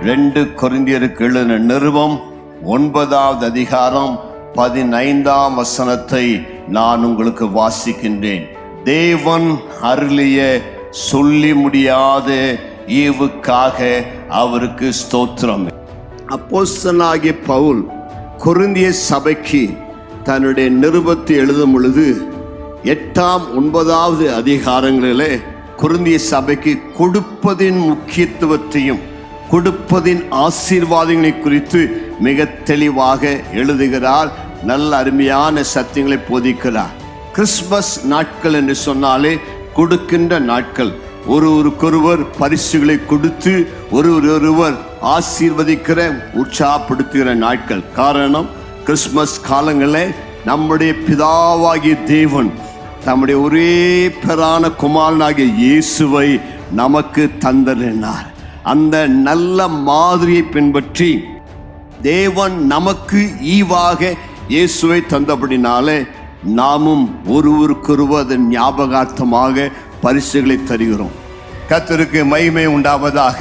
2 கொரிந்தியருக்கு எழுதின நிருபம் 9வது அதிகாரம் 15ஆம் வசனத்தை நான் உங்களுக்கு வாசிக்கின்றேன். தேவன் அருளிய சொல்லி முடியாத ஈவுக்காக அவருக்கு ஸ்தோத்திரம். அப்போஸ்தலனாகிய பவுல் கொரிந்திய சபைக்கு தன்னுடைய நிருபத்தை எழுதும் பொழுது 8ஆம் 9வது அதிகாரங்களிலே கொரிந்திய சபைக்கு கொடுப்பதின் முக்கியத்துவத்தையும் கொடுப்பதின் ஆசீர்வாதங்களை குறித்து மிக தெளிவாக எழுதுகிறார். நல்ல அருமையான சத்தியங்களை போதிக்கிறார். கிறிஸ்துமஸ் நாட்கள் என்று சொன்னாலே கொடுக்கின்ற நாட்கள், ஒருவருக்கொருவர் பரிசுகளை கொடுத்து ஒருவர் ஆசீர்வதிக்கிற உற்சாகப்படுத்துகிற நாட்கள். காரணம், கிறிஸ்துமஸ் காலங்களில் நம்முடைய பிதாவாகிய தேவன் நம்முடைய ஒரே பேரான குமாரனாகிய இயேசுவை நமக்கு தந்தறினார். அந்த நல்ல மாதிரியை பின்பற்றி தேவன் நமக்கு ஈவாக இயேசுவை தந்தபடினாலே நாமும் ஒருவருக்கொருவர் ஞாபகார்த்தமாக பரிசுகளை தருகிறோம். கர்த்தருக்கு மகிமை உண்டாவதாக.